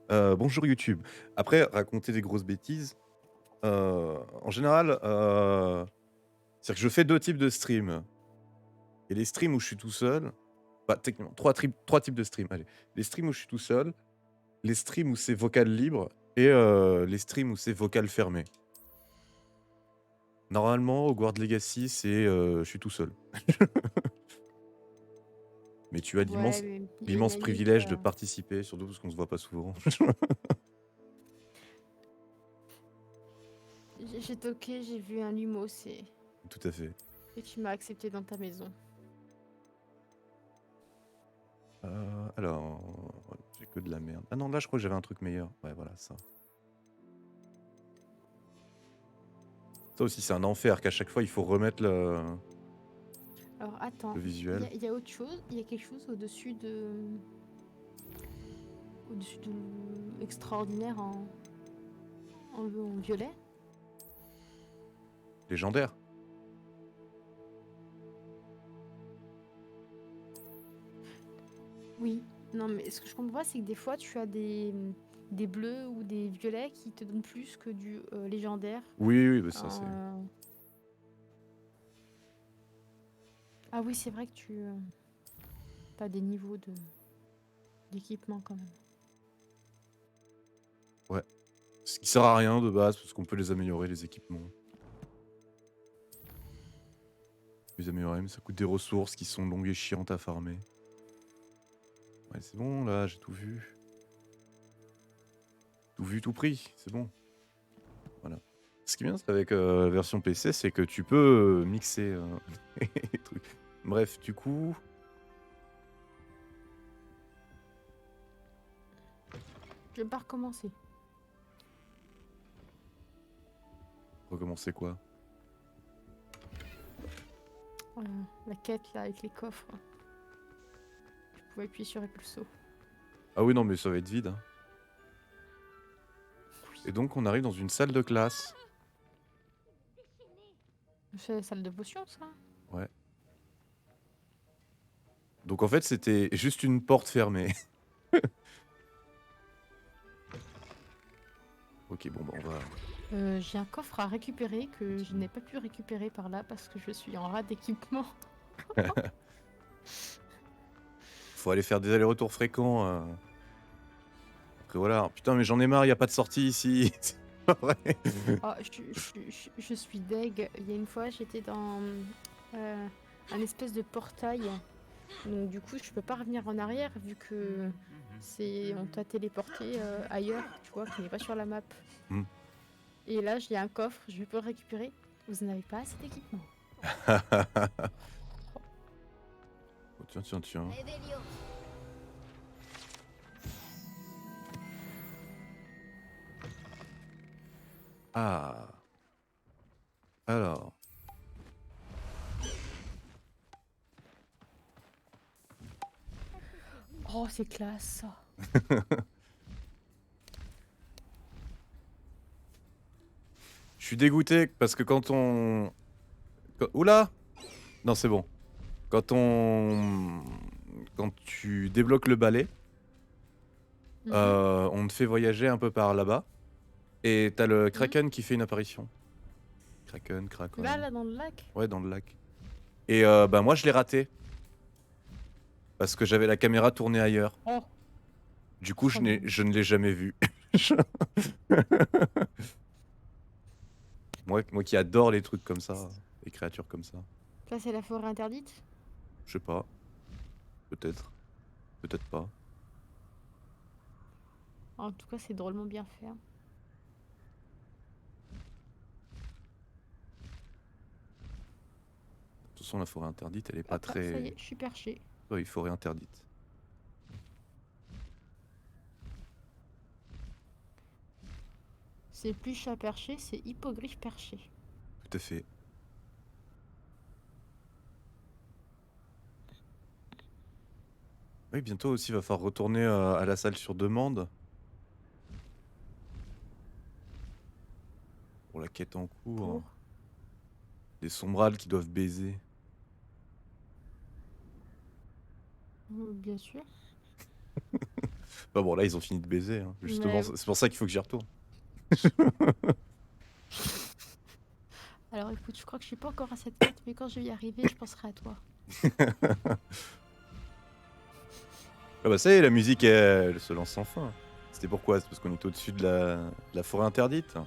Bonjour YouTube. Après, raconter des grosses bêtises, en général, c'est-à-dire que je fais 2 types de streams. Et les streams où je suis tout seul, bah, techniquement 3 types de streams, allez. Les streams où je suis tout seul, les streams où c'est vocal libre et les streams où c'est vocal fermé. Normalement, Hogwarts Legacy, c'est, je suis tout seul. Mais tu as Ouais, mais il y a une l'immense limite. privilège de participer, surtout parce qu'on se voit pas souvent. J'ai toqué, j'ai vu un lumos Tout à fait. et tu m'as accepté dans ta maison. Alors, j'ai que de la merde. Ah non, là, je crois que j'avais un truc meilleur. Ouais, voilà, ça. Ça aussi, c'est un enfer qu'à chaque fois, il faut remettre Alors attends, le il y visuel. a, il y a autre chose, il y a quelque chose au-dessus de. Au-dessus de extraordinaire en violet. Légendaire. Oui. Non, mais ce que je comprends pas, c'est que des fois, tu as des bleus ou des violets qui te donnent plus que du légendaire. Oui, oui, bah ça, c'est... Euh, Ah oui, c'est vrai que tu as des niveaux d'équipement quand même. Ouais. Ce qui sert à rien de base, parce qu'on peut les améliorer, les équipements. Les améliorer, mais ça coûte des ressources qui sont longues et chiantes à farmer. Ouais, c'est bon, là, j'ai tout vu. Tout vu, tout pris, c'est bon. Voilà. Ce qui est bien avec la version PC, c'est que tu peux mixer les trucs. Bref, du coup... Je vais pas recommencer. Recommencer quoi? Euh, la quête là avec les coffres. Je pouvais appuyer sur Expulso. Ah oui, non, mais ça va être vide. Hein. Et donc, on arrive dans une salle de classe. C'est la salle de potion, ça. Ouais. Donc, en fait, c'était juste une porte fermée. Ok, bon, bah, on va... J'ai un coffre à récupérer que je n'ai pas pu récupérer par là parce que je suis en rate d'équipement. Faut aller faire des allers-retours fréquents. Après, voilà. Putain, mais j'en ai marre, y a pas de sortie ici. Ouais. Oh, je suis deg. Il y a une fois, j'étais dans un espèce de portail. Donc du coup, je peux pas revenir en arrière vu que on t'a téléporté ailleurs, tu vois, qui n'est pas sur la map. Hmm. Et là, j'ai un coffre, je peux le récupérer. Vous n'avez pas assez d'équipement. Oh, tiens, tiens, tiens. Ah. Alors. Oh, c'est classe ça. Je suis dégoûté parce que quand on... Oula! Non, c'est bon. Quand on... Quand tu débloques le balai, on te fait voyager un peu par là-bas. Et t'as le Kraken qui fait une apparition. Kraken. Là, dans le lac. Ouais, dans le lac. Et bah moi, je l'ai raté. Parce que j'avais la caméra tournée ailleurs. Oh, Du coup, oh mon je dieu. ne l'ai jamais vu. Moi qui adore les trucs comme ça, les créatures comme ça. Ça, c'est la forêt interdite. Je sais pas. Peut-être. Peut-être pas. De En tout cas, c'est drôlement bien fait. Hein. toute façon, la forêt interdite, elle est pas Hop, ça y très... est, je suis perché. Oui, forêt interdite. C'est plus chat perché, c'est hippogriffe perché. Tout à fait. Oui, bientôt aussi, il va falloir retourner à la salle sur demande. Pour la quête en cours. Pour. Des sombrales qui doivent baiser. Bien sûr. Bah bon, là, ils ont fini de baiser, hein. Justement, Mais c'est pour ça qu'il faut que j'y retourne. alors écoute, je crois que je suis pas encore à cette quête, mais quand je vais y arriver, je penserai à toi. Ah bah ça y est, la musique, elle se lance enfin. C'était pourquoi? C'est parce qu'on est au-dessus de la forêt interdite?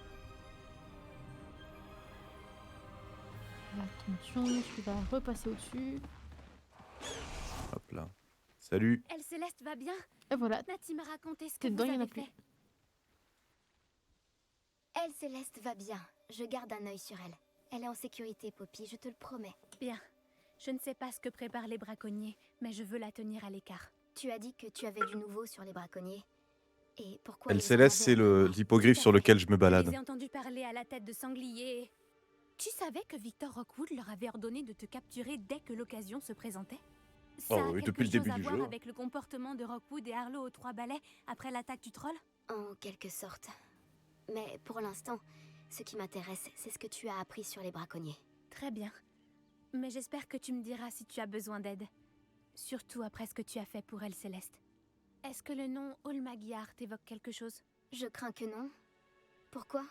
Attention, tu vas repasser au-dessus. Hop là. Salut. Elle Céleste va bien? Et voilà, Nati m'a raconté ce que t'es dedans, vous il y en a avez plus. fait. Elle Céleste va bien. Je garde un œil sur elle. Elle est en sécurité, Poppy, je te le promets. Bien. Je ne sais pas ce que préparent les braconniers, mais je veux la tenir à l'écart. Tu as dit que tu avais du nouveau sur les braconniers. Et pourquoi Elle ils en Céleste, avaient c'est après moi? l'hippogriffe Tout à sur fait. lequel je me Je balade. les ai entendus parler à la tête de sanglier. Tu savais que Victor Rockwood leur avait ordonné de te capturer dès que l'occasion se présentait? Ça Oh a oui, quelque depuis le chose début à du voir jeu. avec le comportement de Rockwood et Harlow aux trois balais après l'attaque du troll? En quelque sorte. Mais pour l'instant, ce qui m'intéresse, c'est ce que tu as appris sur les braconniers. Très bien. Mais j'espère que tu me diras si tu as besoin d'aide. Surtout après ce que tu as fait pour elle, Céleste. Est-ce que le nom Olmagyar t'évoque quelque chose? Je crains que non. Pourquoi?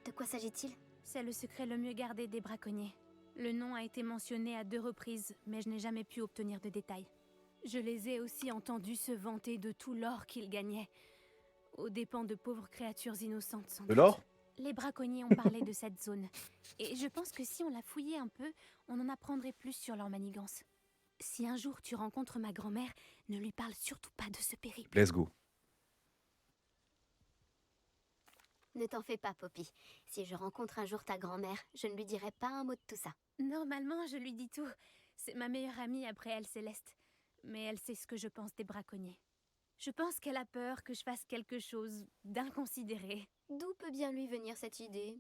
De quoi s'agit-il? C'est le secret le mieux gardé des braconniers. Le nom a été mentionné à 2 reprises, mais je n'ai jamais pu obtenir de détails. Je les ai aussi entendus se vanter de tout l'or qu'ils gagnaient, aux dépens de pauvres créatures innocentes sans De doute. l'or? Les braconniers ont parlé de cette zone, et je pense que si on la fouillait un peu, on en apprendrait plus sur leur manigance. Si un jour tu rencontres ma grand-mère, ne lui parle surtout pas de ce périple. Let's go. Ne t'en fais pas, Poppy. Si je rencontre un jour ta grand-mère, je ne lui dirai pas un mot de tout ça. Normalement, je lui dis tout. C'est ma meilleure amie après elle, Céleste. Mais elle sait ce que je pense des braconniers. Je pense qu'elle a peur que je fasse quelque chose d'inconsidéré. D'où peut bien lui venir cette idée?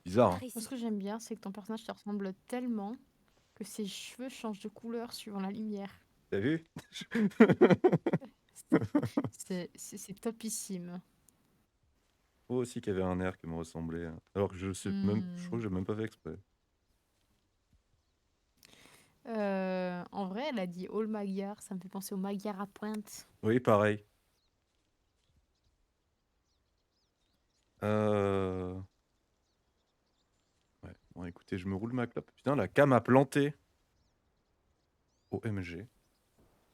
Bizarre, hein. Par Moi, ici. ce que j'aime bien, c'est que ton personnage te ressemble tellement que ses cheveux changent de couleur suivant la lumière. T'as vu? C'est topissime. Moi aussi qui avait un air qui me ressemblait, hein. Alors que je sais même, je crois que j'ai même pas fait exprès. En vrai, elle a dit All Magyar, ça me fait penser au Magyar à pointe. Oui, pareil. Ouais, bon écoutez, je me roule ma clope. Putain, la cam a planté. OMG.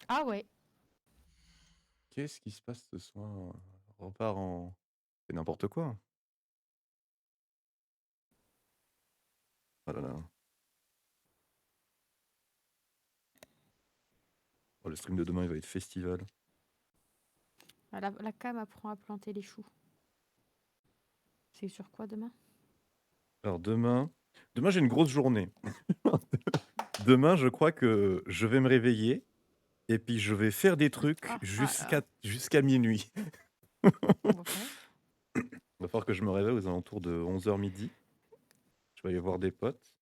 Ah ouais. Qu'est-ce qui se passe ce soir? On repart en... C'est n'importe quoi. Oh là là. Oh, le stream de demain, il va être festival. Ah, la cam apprend à planter les choux. C'est sur quoi demain? Alors demain j'ai une grosse journée. Demain, je crois que je vais me réveiller et puis je vais faire des trucs jusqu'à minuit. On va faire. Il va falloir que je me réveille aux alentours de 11h midi. Je vais aller voir des potes.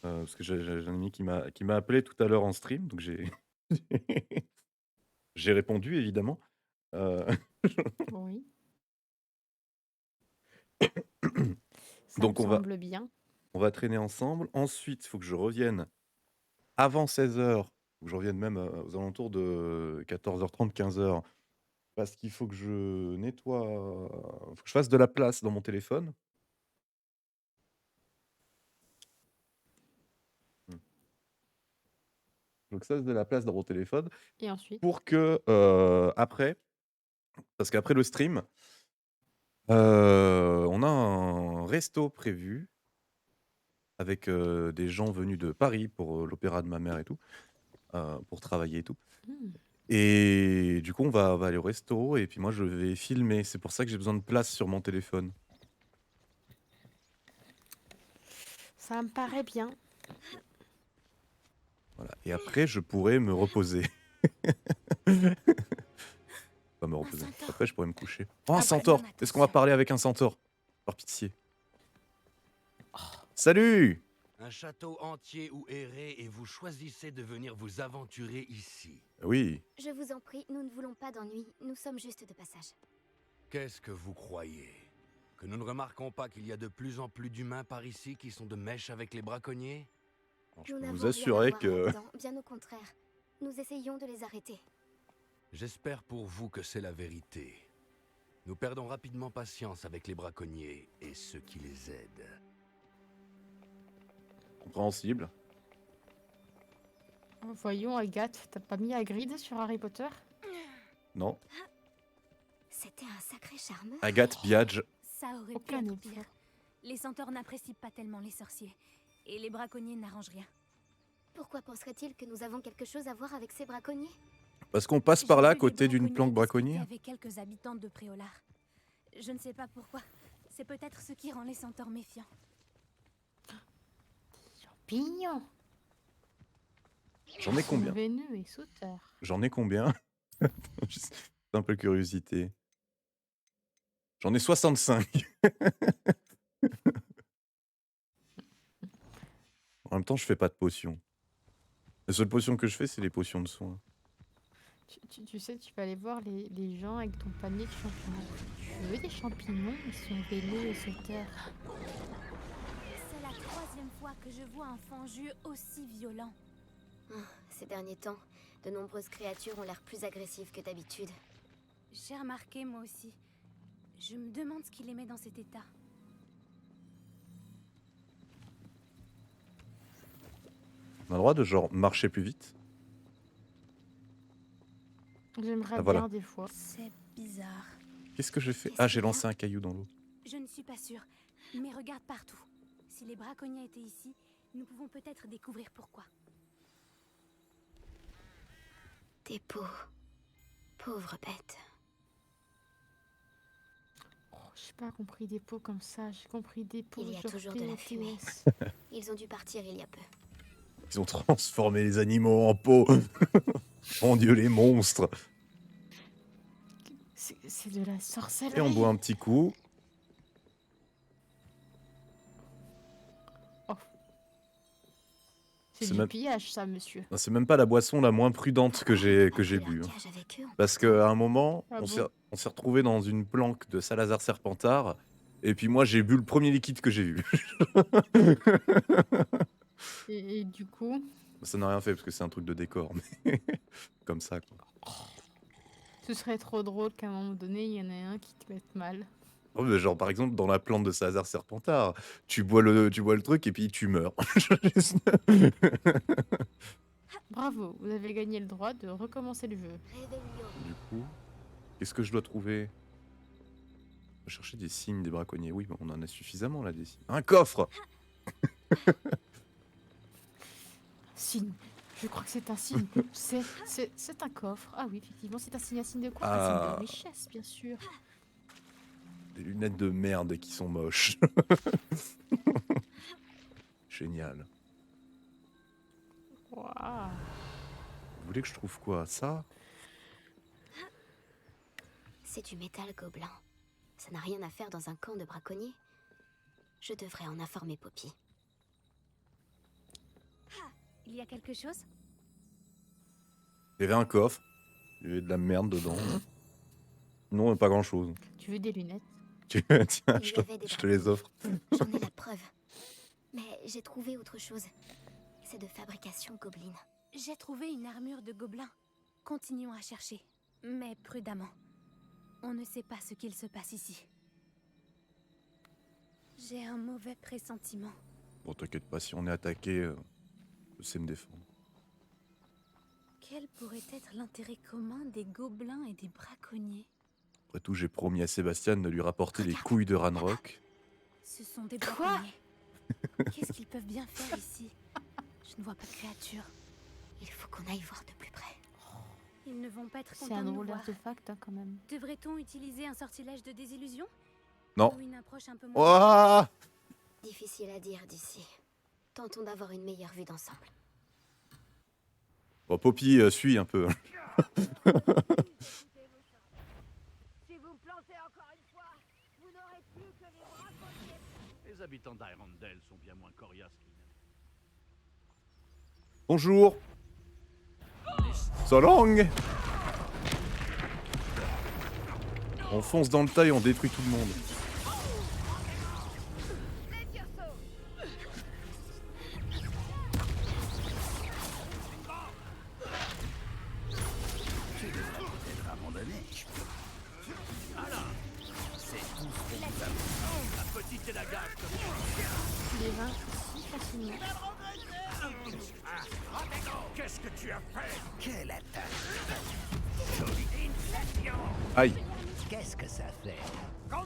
Parce que j'ai un ami qui m'a appelé tout à l'heure en stream, donc j'ai j'ai répondu évidemment. Oui. Ça Donc me semble bien. on va traîner ensemble. Ensuite, il faut que je revienne avant 16h, ou que je revienne même aux alentours de 14h30, 15h, parce qu'il faut que je nettoie, faut que je fasse de la place dans mon téléphone. Faut que je fasse de la place dans mon téléphone Et ensuite? pour que après, parce qu'après le stream, on a un resto prévu avec des gens venus de Paris pour l'opéra de ma mère et tout, pour travailler et tout. Hmm. Et du coup, on va aller au resto et puis moi, je vais filmer. C'est pour ça que j'ai besoin de place sur mon téléphone. Ça me paraît bien. Voilà. Et après, je pourrais me reposer. Pas me reposer. centaure. Après, je pourrais me coucher. Oh, un Après, centaure! mon Est-ce qu'on va attention. parler avec un centaure? Par pitié. Salut! Un château entier où errer et vous choisissez de venir vous aventurer ici. Oui. Je vous en prie, nous ne voulons pas d'ennui, nous sommes juste de passage. Qu'est-ce que vous croyez? Que nous ne remarquons pas qu'il y a de plus en plus d'humains par ici qui sont de mèche avec les braconniers? Nous peux n'avons vous rien à assurer voir que- là-dedans, bien au contraire. nous essayions de les arrêter. J'espère pour vous que c'est la vérité. Nous perdons rapidement patience avec les braconniers et ceux qui les aident. Compréhensible. Voyons, Agathe, t'as pas mis Hagrid sur Harry Potter? Non. C'était un sacré charmeur. Agathe Biage. Ça aurait Aucun pu être effort. pire. Les centaures n'apprécient pas tellement les sorciers. Et les braconniers n'arrangent rien. Pourquoi penserait-il que nous avons quelque chose à voir avec ces braconniers? Parce qu'on passe par là, à J'ai vu côté les d'une braconniers planque discuter braconnière. avec quelques habitantes de Préolard. Je ne sais pas pourquoi. C'est peut-être ce qui rend les centaures méfiants. Champignon. J'en ai combien? Veineux et sauteur. J'en ai combien? Juste un peu de curiosité. J'en ai 65. En même temps, je fais pas de potions. Les seules potions que je fais, c'est les potions de soins. Tu sais, tu vas aller voir les gens avec ton panier de champignons. Tu veux des champignons? Ils sont veineux et sauteurs. C'est la 3e fois que je vois un fanju aussi violent. Ces derniers temps, de nombreuses créatures ont l'air plus agressives que d'habitude. J'ai remarqué moi aussi. Je me demande ce qui les met dans cet état. On a le droit de genre marcher plus vite? J'aimerais Ah, voilà. bien des fois. C'est bizarre. Qu'est-ce que j'ai fait? Qu'est-ce Ah, j'ai qu'il y a? lancé un caillou dans l'eau. Je ne suis pas sûre, mais regarde partout. Si les braconniers étaient ici, nous pouvons peut-être découvrir pourquoi. Des peaux. Pauvre bête. Oh, j'ai pas compris des pots comme ça. J'ai compris des pots Il y a sur toujours de la fumée. POTS. Ils ont dû partir il y a peu. Ils ont transformé les animaux en peau. Mon Dieu, les monstres. C'est de la sorcellerie. Et on boit un petit coup. C'est c'est du même- pillage, ça, monsieur. C'est même pas la boisson la moins prudente que j'ai On a fait bu. un Hein. cage avec eux, Parce qu'à un moment, Ah on bon? s'est retrouvé dans une planque de Salazar Serpentard. Et puis moi, j'ai bu le premier liquide que j'ai vu. Et du coup, Ça n'a rien fait parce que c'est un truc de décor. Mais comme ça, quoi. ce serait trop drôle qu'à un moment donné, il y en ait un qui te mette mal. Oh, mais genre, par exemple, dans la plante de Salazar Serpentard, tu bois le truc et puis tu meurs. Bravo, vous avez gagné le droit de recommencer le jeu. Réveillon. Du coup, qu'est-ce que je dois trouver? On va chercher des signes des braconniers. Oui, bon, on en a suffisamment là, des signes. Un coffre! Signe. Je crois que c'est un signe. C'est un coffre. Ah oui, effectivement, c'est un signe de quoi? Un signe Ah. de richesse, bien sûr. Des lunettes de merde qui sont moches. Génial. Waouh. Vous voulez que je trouve quoi? Ça? C'est du métal gobelin. Ça n'a rien à faire dans un camp de braconniers. Je devrais en informer Poppy. Il y a quelque chose? Il y avait un coffre. Il y avait de la merde dedans. Non, pas grand chose. Tu veux des lunettes? Tiens, Il je y te, avait des je te les offre. J'en ai la preuve. Mais j'ai trouvé autre chose. C'est de fabrication gobeline. J'ai trouvé une armure de gobelin. Continuons à chercher, mais prudemment. On ne sait pas ce qu'il se passe ici. J'ai un mauvais pressentiment. Bon, t'inquiète pas, si on est attaqué, je sais me défendre. Quel pourrait être l'intérêt commun des gobelins et des braconniers? Après tout, j'ai promis à Sébastien de lui rapporter les couilles de Ranrock. Ce sont des Quoi? braconniers. Qu'est-ce qu'ils peuvent bien faire ici? Je ne vois pas de créature. Il faut qu'on aille voir de plus près. Ils ne vont pas être C'est contents un de nous drôle voir. d'artefact, hein, quand même. Devrait-on utiliser un sortilège de désillusion? Non. Ou une approche un peu moins... Oh! Difficile à dire d'ici. Tentons d'avoir une meilleure vue d'ensemble. Bon, Poppy suit un peu. Si vous plantez encore une fois, vous n'aurez plus que les braconniers. Les habitants d'Irondale sont bien moins coriaces qu'ils n'aiment. Bonjour. So long. On fonce dans le tas et on détruit tout le monde. Les tirs-sauts. condamné. C'est tout ce que nous La petite et la gage comme Les vins si facilement. Qu'est-ce que tu as fait? Quelle attaque! Aïe. Qu'est-ce que ça fait? Tu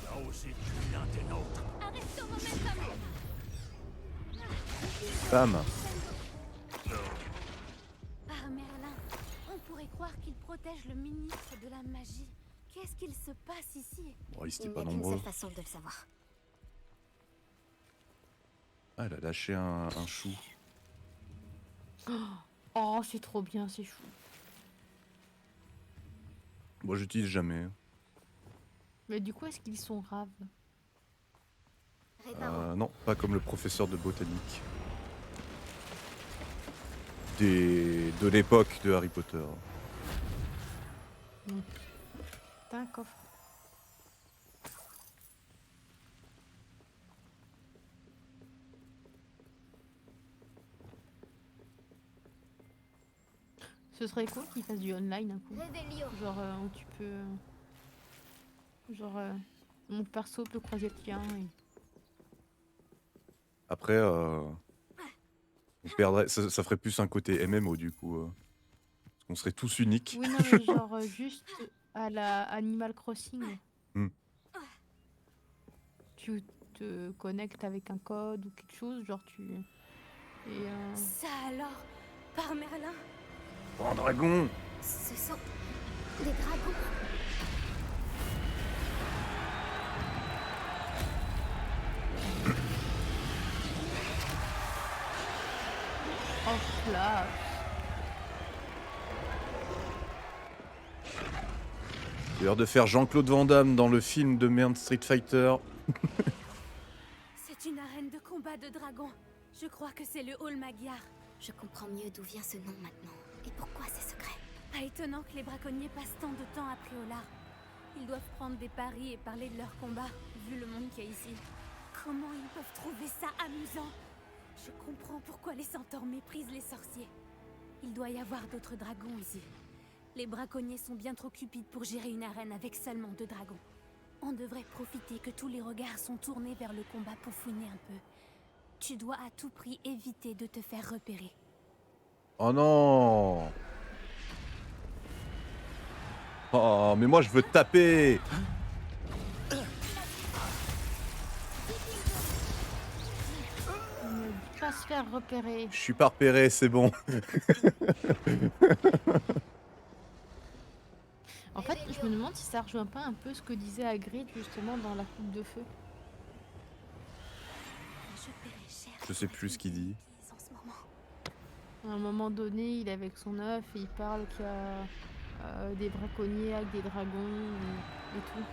as osé tuer l'un des nôtres. Arrête ton momentum. Bam. Ah, Merlin, on pourrait croire qu'il protège le ministre de la magie. Qu'est-ce qu'il se passe ici? Bon, ils étaient Il n'y pas a qu'une nombreux. seule façon de le savoir. Ah, elle a lâché un chou. Oh, c'est trop bien, c'est chou. Moi, j'utilise jamais. Mais du coup, est-ce qu'ils sont raves? Non, pas comme le professeur de botanique. De l'époque de Harry Potter. T'as un coffre. Ce serait cool qu'ils fassent du online un coup. Révélio. Genre, où tu peux. Genre, mon perso peut croiser le tien. Et... Après, on perdrait, ça ferait plus un côté MMO du coup. Parce qu'on serait tous uniques. Oui, non, mais genre, juste à la Animal Crossing. Hmm. Tu te connectes avec un code ou quelque chose, genre tu. Et. Ça alors, par Merlin, Oh, un dragon! ce sont des dragons. Oh, là. C'est l'heure de faire Jean-Claude Van Damme dans le film de merde Street Fighter. C'est une arène de combat de dragons. Je crois que c'est le hall Magyar. Je comprends mieux d'où vient ce nom maintenant. Et pourquoi c'est secret. Pas étonnant que les braconniers passent tant de temps à Préolard. Ils doivent prendre des paris et parler de leurs combats, vu le monde qu'il y a ici. Comment ils peuvent trouver ça amusant? Je comprends pourquoi les centaures méprisent les sorciers. Il doit y avoir d'autres dragons ici. Les braconniers sont bien trop cupides pour gérer une arène avec seulement 2 dragons. On devrait profiter que tous les regards sont tournés vers le combat pour fouiner un peu. Tu dois à tout prix éviter de te faire repérer. Oh non! Oh, mais moi je veux te taper! Ne pas se faire repérer. Je suis pas repéré, c'est bon. En fait, je me demande si ça rejoint pas un peu ce que disait Hagrid justement dans la coupe de feu. Je sais plus ce qu'il dit. À un moment donné, il est avec son œuf et il parle qu'il y a des braconniers avec des dragons et tout.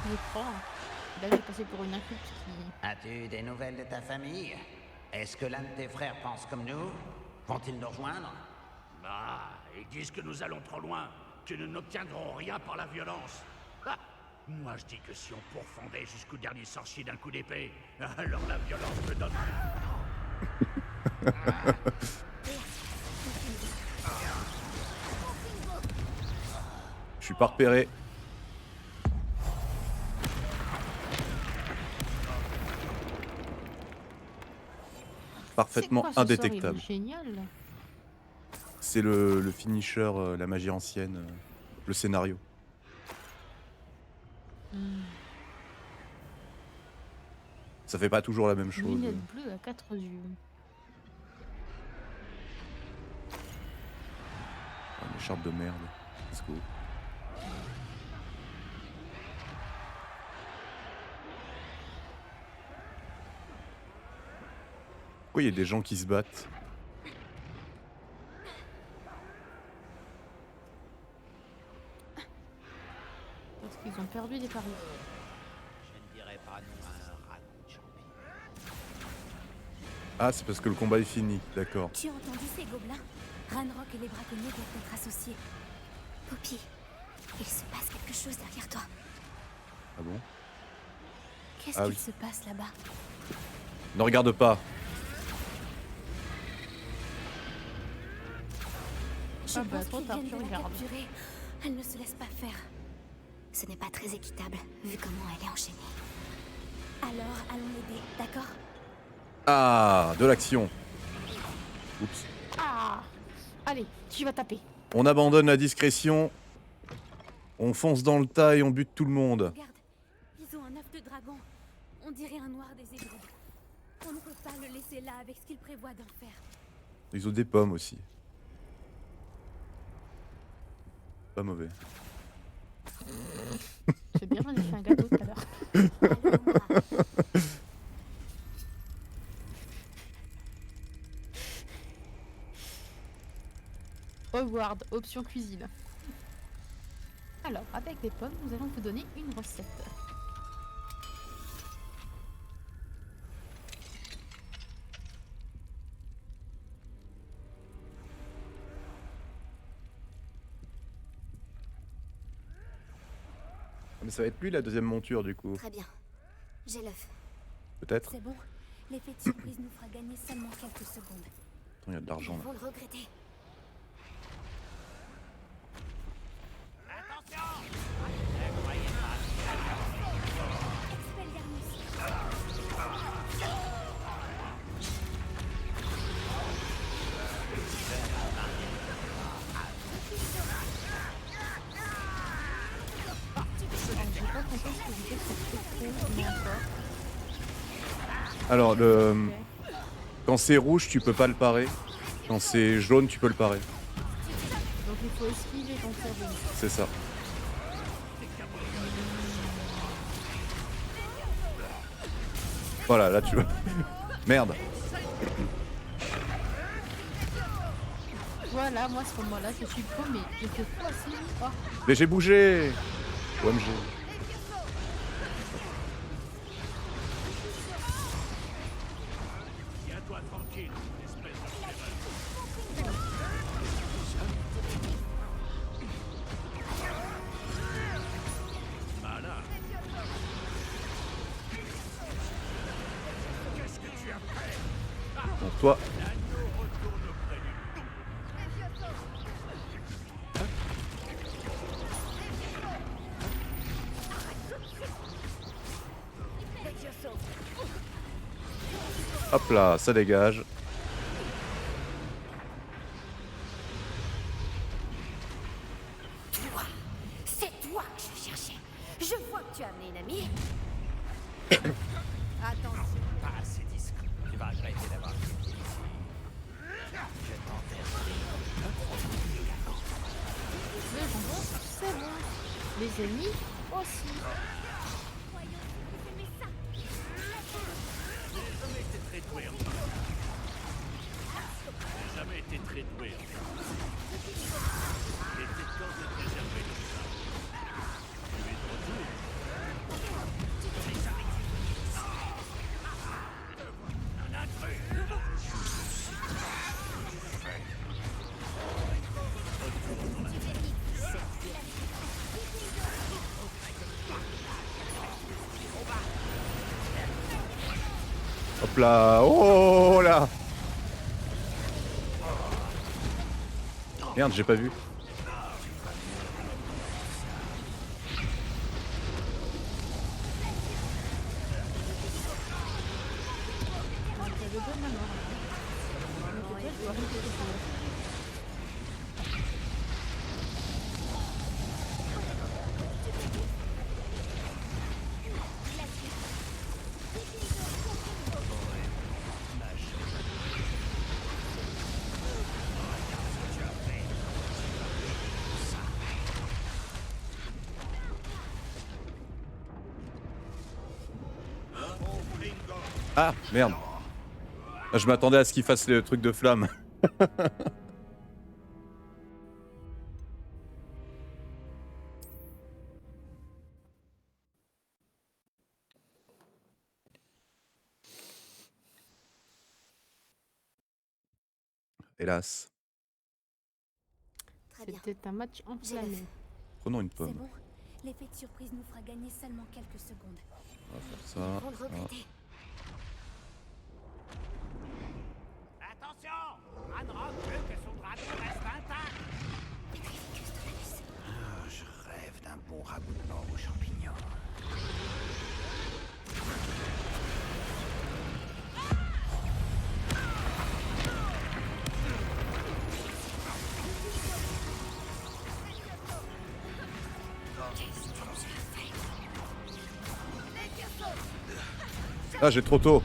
Je crois. Là, j'ai passé pour une inculte qui... As-tu des nouvelles de ta famille? Est-ce que l'un de tes frères pense comme nous? Vont-ils nous rejoindre? Bah, ils disent que nous allons trop loin, que nous n'obtiendrons rien par la violence. Ah, moi je dis que si on pourfendait jusqu'au dernier sorcier d'un coup d'épée, alors la violence me donne. Je suis pas repéré. Parfaitement C'est quoi, ce sort, il est indétectable. génial. C'est le finisher, la magie ancienne, le scénario. Ça fait pas toujours la même chose. Lunette bleue à 4 yeux. Ah, une écharpe de merde. Let's go. Pourquoi il y a des gens qui se battent? Parce qu'ils ont perdu des paris. Je ne dirais pas non à un ragoût de champignon. Ah, c'est parce que le combat est fini, d'accord. Tu as entendu ces gobelins? Ranrock et les braconniers doivent être associés. Poppy, il se passe quelque chose derrière toi. Ah bon? Qu'est-ce Ah qu'il oui. se passe là-bas? Ne regarde pas. Je Ah bah, pense trop qu'ils tard, viennent tu de la regardes. capturer. Elle ne se laisse pas faire. Ce n'est pas très équitable, vu comment elle est enchaînée. Alors, allons l'aider, d'accord? Ah, de l'action. Oups. Ah. Allez, tu vas taper. On abandonne la discrétion. On fonce dans le tas et on bute tout le monde. Regarde, ils ont un œuf de dragon. On dirait un noir des Hébrides. On ne peut pas le laisser là avec ce qu'il prévoit d'en faire. Ils ont des pommes aussi. Pas mauvais. C'est bien, j'en ai fait un gâteau tout à l'heure. Hogwarts, option cuisine. Alors, avec des pommes, nous allons vous donner une recette. Mais ça va être lui la deuxième monture du coup. Très bien. J'ai l'œuf. Peut-être. C'est bon. L'effet de surprise nous fera gagner seulement quelques secondes. Attends, il y a de l'argent Ils là. vont le regretter. Expelliarmus. J'ai pas compris ce que vous faites pour trop, mais encore. Alors le. Ok. Quand c'est rouge, tu peux pas le parer. Quand c'est jaune, tu peux le parer. Donc il faut esquiver quand c'est rouge. C'est ça. Voilà, là tu vois. Merde. Voilà, moi à ce moment-là, je suis paumée. Je fais quoi si oh. Mais j'ai bougé. OMG. Tiens-toi tranquille, espèce de chèvre. Voilà. Qu'est-ce que tu as fait? Bon, toi. L'agneau retourne auprès du loup. Hop là, ça dégage. Toi, c'est toi que je cherchais. Je vois que tu as amené une amie. Attention. Pas assez discret. Tu vas regretter d'avoir pris pied ici. Je t'enterrerai. C'est bon. Les ennemis aussi. J'ai jamais été très doué en fait. Il était temps de préserver tout ça. Tu es de retour. Un intrus. Hop là. Oh là. Merde, j'ai pas vu. Donc, le bon manoir. Donc, toi, je dois arrêter de jouer. Ah, merde. Ah, je m'attendais à ce qu'il fasse le truc de flamme. Hélas. Très bien. C'était un match enflammé. Prenons une C'est pomme. bon. L'effet de surprise nous fera gagner seulement quelques secondes. On va faire Ils ça. vont le regretter. Attention! Ranrock veut que son dragon reste intact! Ah, j'ai trop tôt.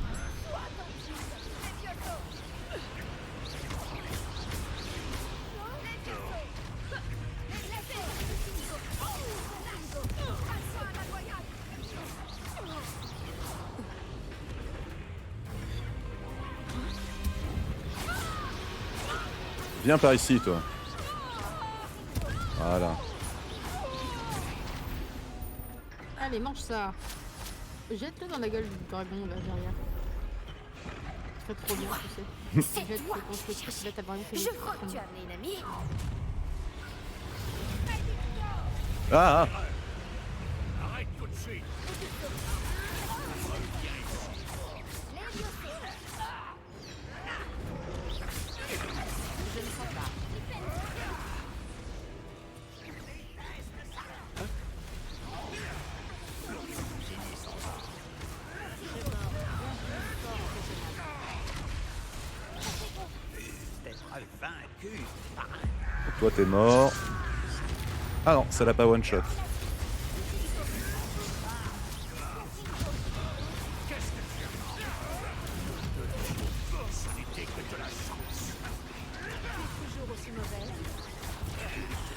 Viens par ici, toi. Voilà. Allez, mange ça. Jette-le dans la gueule du dragon là derrière. C'est trop bien, tu sais. Jette contre le truc, là t'as vraiment fait. Je crois que tu as amené une amie. Ah, ah. Arrête tout de suite. Toi, t'es mort. Ah non, ça l'a pas one shot.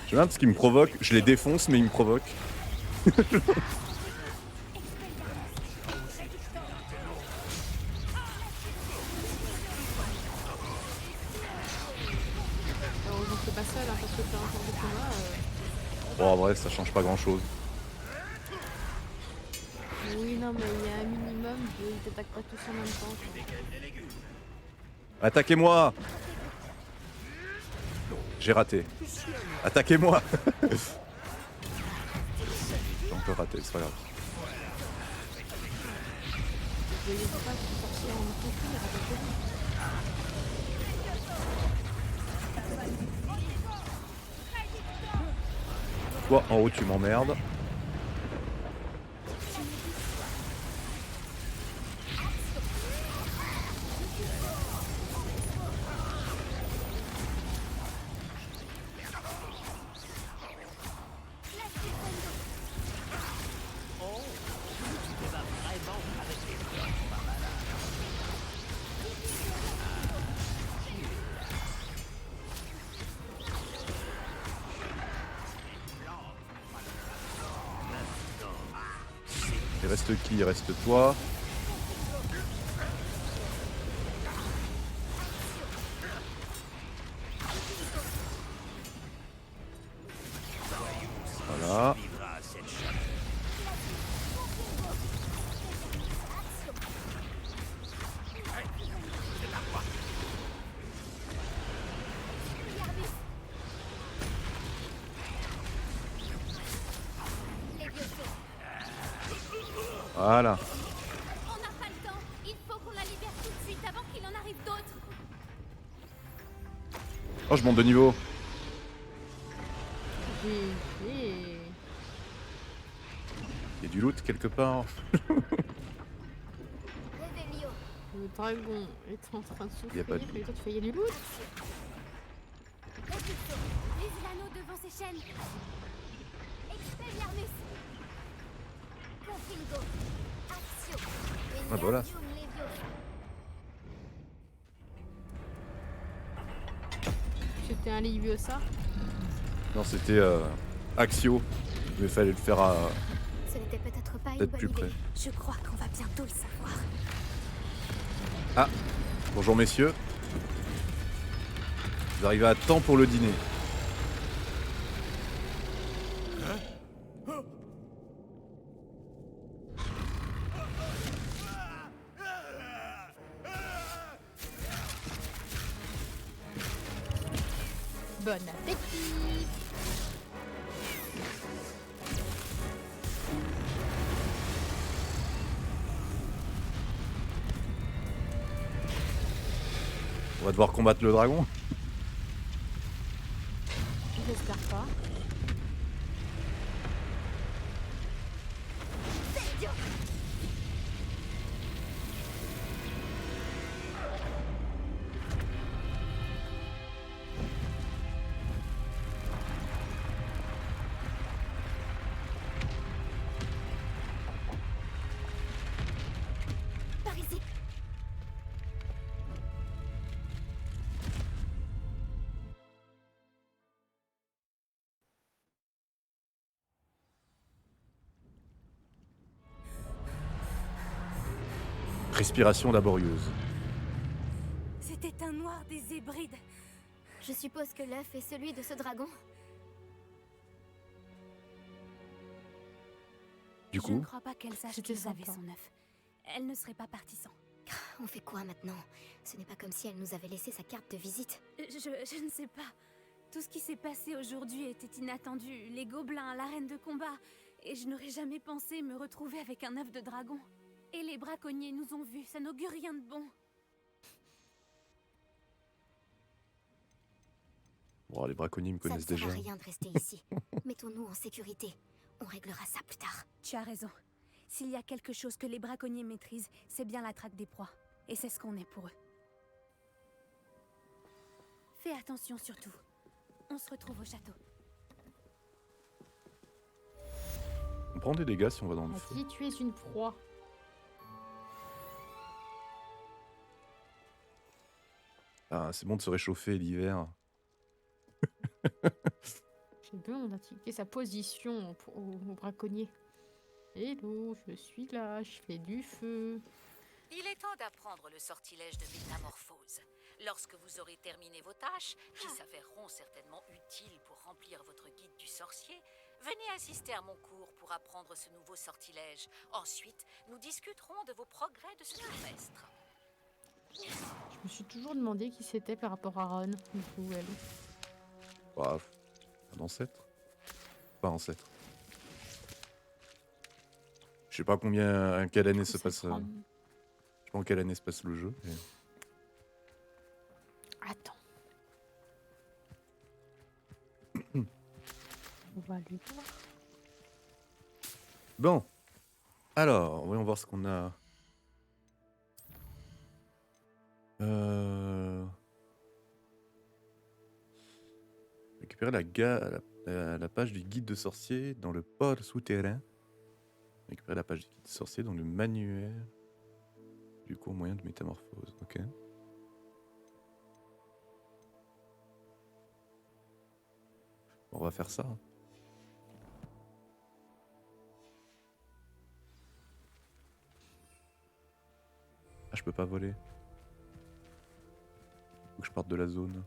J'aime bien parce qu'il me provoque. Je les défonce, mais il me provoque. Heureusement que t'es pas seul, hein, parce que t'as un genre de combat. Bon, en vrai, ça change pas grand chose. Oui, non, mais il y a un minimum de. Ils t'attaquent pas tous en même temps. Attaquez-moi! J'ai raté. Attaquez-moi! J'ai encore raté, c'est pas grave. Je voyais pas qu'ils sortaient en conflit, rappelle-toi. Toi, en haut, tu m'emmerdes. Il reste qui? Il reste toi. Voilà. Voilà. On n'a pas le temps. Il faut qu'on la libère tout de suite avant qu'il en arrive d'autres. Oh, je monte de niveau. GG. Il y a du loot quelque part. Revelio. Le dragon est en train de Y a souffrir pas de- et toi tu fais y a du loot. Repulso. Lise l'anneau devant ses chaînes. Expelliarmus. Confingo. Axio. Ah, voilà. Wingardium Leviosa. C'était un Leviosa. Non, c'était Axio. Il fallait le faire à... Ce n'était peut-être pas une Peut-être bonne plus idée. près. Je crois qu'on va bientôt le savoir. Ah, bonjour messieurs. Vous arrivez à temps pour le dîner. Bon appétit. On va devoir combattre le dragon. J'espère pas. Respiration laborieuse. C'était un noir des Hébrides. Je suppose que l'œuf est celui de ce dragon. Du Je ne coup, crois pas qu'elle sache C'était qu'ils avaient sympa. son œuf. Elle ne serait pas partie sans. On fait quoi maintenant? Ce n'est pas comme si elle nous avait laissé sa carte de visite. Je ne sais pas. Tout ce qui s'est passé aujourd'hui était inattendu. Les gobelins, l'arène de combat. Et je n'aurais jamais pensé me retrouver avec un œuf de dragon. Et les braconniers nous ont vus. Ça n'augure rien de bon. bon, les braconniers me Ça ne connaissent sert déjà. à rien de rester ici. Mettons-nous en sécurité. On réglera ça plus tard. Tu as raison. S'il y a quelque chose que les braconniers maîtrisent, c'est bien la traque des proies. Et c'est ce qu'on est pour eux. Fais attention surtout. On se retrouve au château. On prend des dégâts si on va dans le À feu. qui tu es une proie? Ah, c'est bon de se réchauffer l'hiver. J'ai bien indiqué sa position au braconnier. Hello, je suis là, je fais du feu. Il est temps d'apprendre le sortilège de métamorphose. Lorsque vous aurez terminé vos tâches, qui s'avéreront certainement utiles pour remplir votre guide du sorcier, venez assister à mon cours pour apprendre ce nouveau sortilège. Ensuite, nous discuterons de vos progrès de ce trimestre. Je me suis toujours demandé qui c'était par rapport à Ron, du coup, elle. Bah, un ancêtre. Pas ancêtre. Je sais pas combien, quelle année se C'est passe. Ron. Je sais pas en quelle année se passe le jeu. mais- Attends. On va aller voir. Bon. Alors, voyons voir ce qu'on a. Récupérer la page du guide de sorcier dans le port souterrain. Récupérer la page du guide de sorcier dans le manuel du cours moyen de métamorphose. Ok. On va faire ça. Ah, je peux pas voler. Faut que je parte de la zone.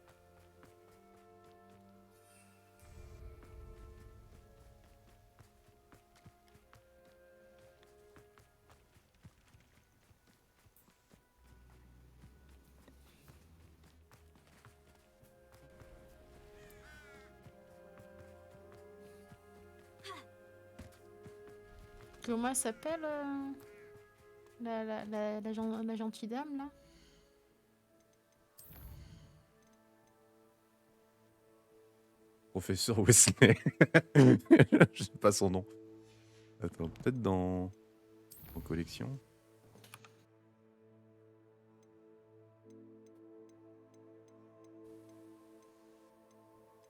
Comment elle s'appelle la gentille dame là? Professeur Wesley. Je sais pas son nom. Attends, peut-être dans collection.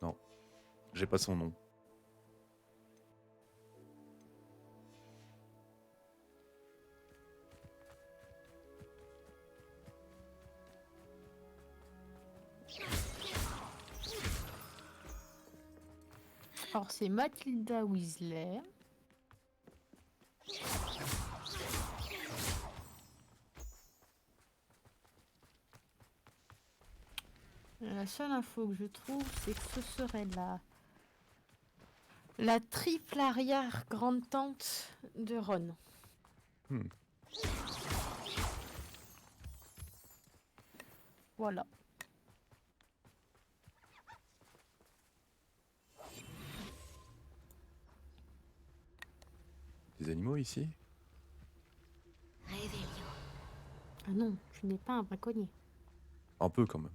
Non, j'ai pas son nom. Alors c'est Mathilda Weasley. La seule info que je trouve, c'est que ce serait la triple arrière grande tante de Ron. Hmm. Voilà. Des animaux ici? Réveillon. Ah non, je n'ai pas un braconnier. Un peu quand même.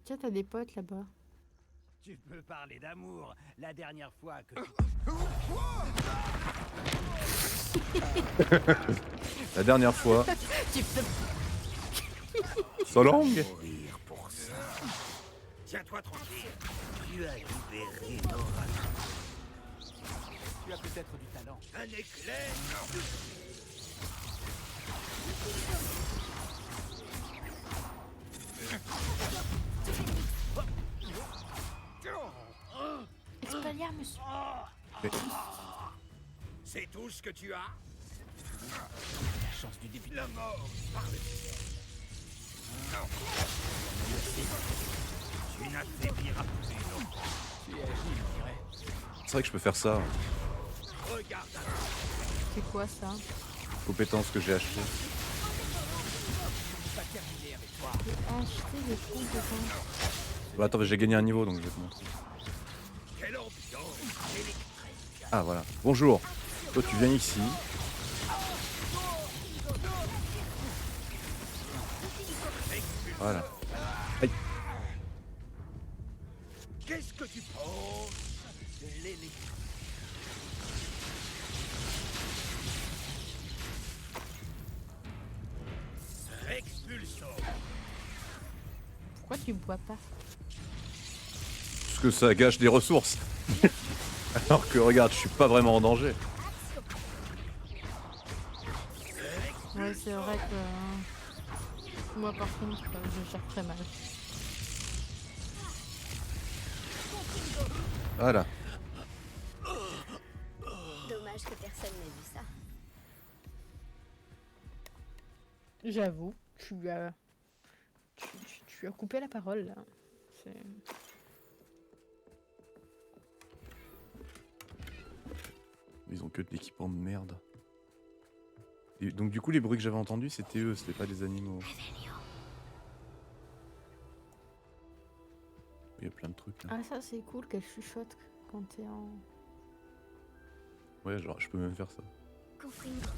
Tiens, t'as des potes là-bas. Tu peux parler d'amour. La dernière fois que La dernière fois. Tu peux... Solong. mourir pour ça. Tiens-toi tranquille. Tu as libéré Nora. Tu as peut-être du talent. Un éclair. Expelliarmus. C'est tout ce que tu as? La chance du début. La mort. Tu n'affaibliras plus non. Tu es agile, on dirait. C'est vrai que je peux faire ça. Regarde. C'est quoi ça? Compétence que j'ai achetée. Pas terminé avec toi. Acheter des compétences. Bah attends, j'ai gagné un niveau donc je vais te montrer. Quelle ambiance électrique. Ah voilà. Bonjour. Toi tu viens ici. Voilà. Aïe. Qu'est-ce que tu penses de l'électrique? Expulsion. Pourquoi tu bois pas? Parce que ça gâche des ressources. Alors que regarde, je suis pas vraiment en danger. Ouais, c'est vrai que moi par contre, je gère très mal. Voilà. Dommage que personne n'ait vu ça. J'avoue, tu as coupé la parole là. C'est- Ils ont que de l'équipement de merde. Et donc du coup les bruits que j'avais entendus c'était eux, c'était pas des animaux. Il y a plein de trucs là. Ah ça c'est cool qu'elle chuchote quand t'es en... Ouais, genre je peux même faire ça. Confringo.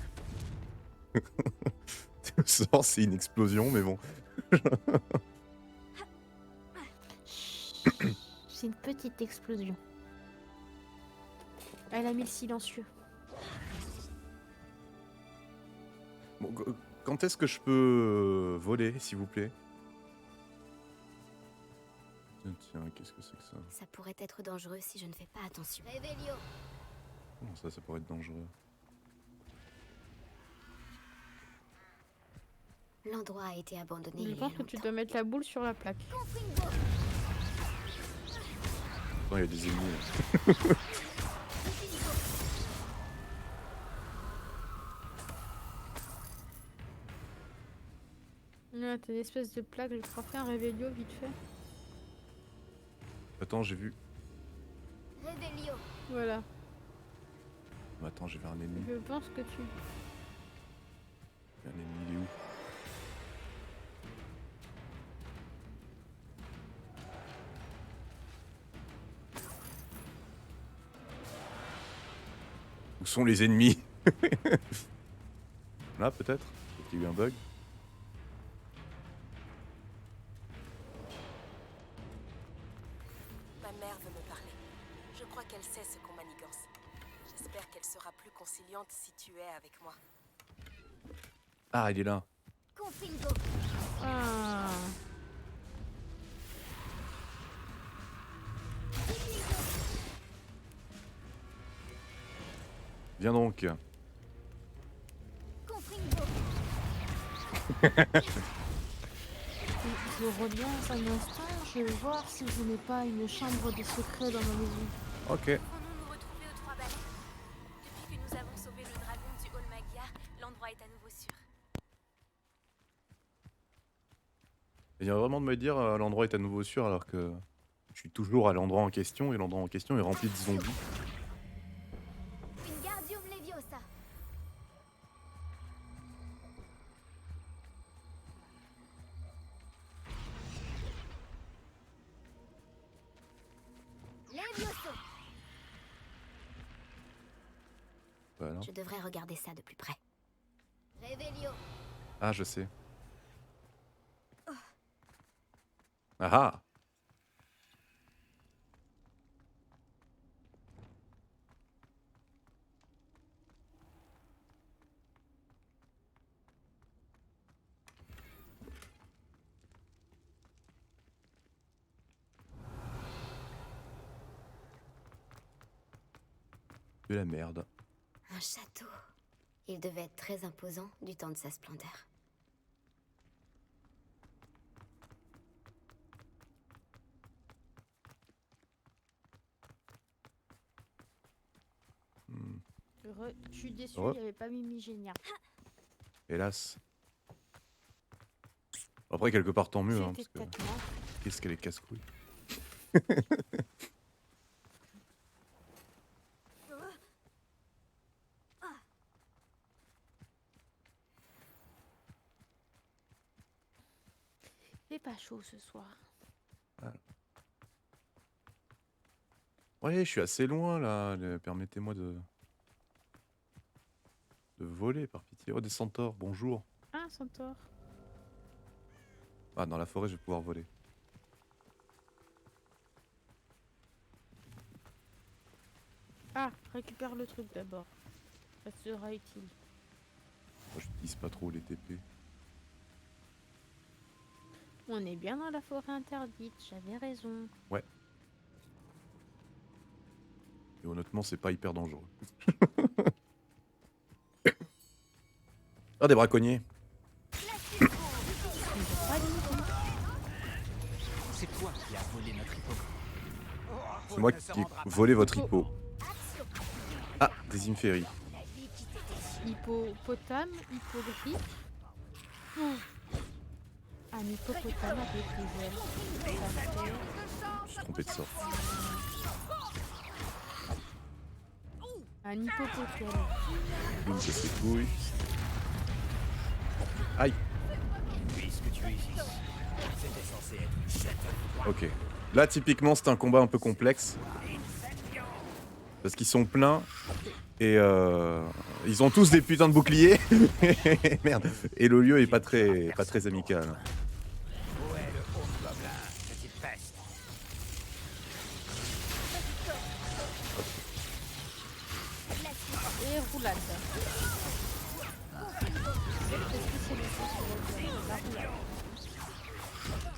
Genre, c'est une explosion mais bon. C'est une petite explosion. Elle a mis le silencieux. Bon, quand est-ce que je peux voler s'il vous plaît? Tiens, qu'est-ce que c'est que ça? Ça pourrait être dangereux si je ne fais pas attention. Réveillon. Comment ça pourrait être dangereux? L'endroit a été abandonné. Je pense que tu dois mettre la boule sur la plaque. Attends, il y a des ennemis là. Ouais, t'as une espèce de plaque, je crois faire un réveillon vite fait. Attends, j'ai vu. Réveillon. Voilà. Attends, j'ai vu un ennemi. Je pense que tu... Un ennemi, il est où? Où sont les ennemis? Là, peut-être? Peut-être qu'il y a eu un bug. Ma mère veut me parler. Je crois qu'elle sait ce qu'on manigance. J'espère qu'elle sera plus conciliante si tu es avec moi. Ah, il est là. Confringo. Ah. Viens donc. Confringo. Je reviens un instant, je vais voir si je n'ai pas une chambre de secret dans ma maison. Ok. Pouvons-nous nous retrouver aux Trois Balais? Depuis que nous avons sauvé le dragon du Hall Magia, l'endroit est à nouveau sûr. Il vient vraiment de me dire l'endroit est à nouveau sûr alors que je suis toujours à l'endroit en question et l'endroit en question est rempli de zombies. Wingardium Leviosa. Levioso. Voilà. Je devrais regarder ça de plus près. Réveillon. Ah, je sais. Ah ah. De la merde. Un château. Il devait être très imposant du temps de sa splendeur. Je suis déçu, Re. il n'y avait pas Mimi Génia. Hélas. Après, quelque part, tant mieux. Hein, C'était parce que peut-être moi. qu'est-ce qu'elle est casse-couille. Il est pas chaud ce soir. Ouais, je suis assez loin là. Permettez-moi de voler par pitié. Oh, des centaures, bonjour. Ah, centaure. Ah, dans la forêt, je vais pouvoir voler. Ah, récupère le truc d'abord. Ça sera utile. Moi, je n'utilise pas trop les TP. On est bien dans la forêt interdite, j'avais raison. Ouais. Et honnêtement, c'est pas hyper dangereux. Ah, des braconniers. C'est toi qui as volé notre hippogriffe. C'est moi qui ai volé votre hippo. Ah, des inféries. Hippopotame, hippogriffe. Oh. Un hippopotame avec des ailes. Je me suis trompé de sort. Un hippopotame. Boum, ça c'est couille. Aïe. Puisque tu es ici, c'était censé être une chatte. Ok. Là, typiquement, c'est un combat un peu complexe. Parce qu'ils sont pleins. Et ils ont tous des putains de boucliers. Merde. Et le lieu est pas très amical. Où est le haut gobelin, petite peste? Et roulade. C'est le spécialiste sur la roulade.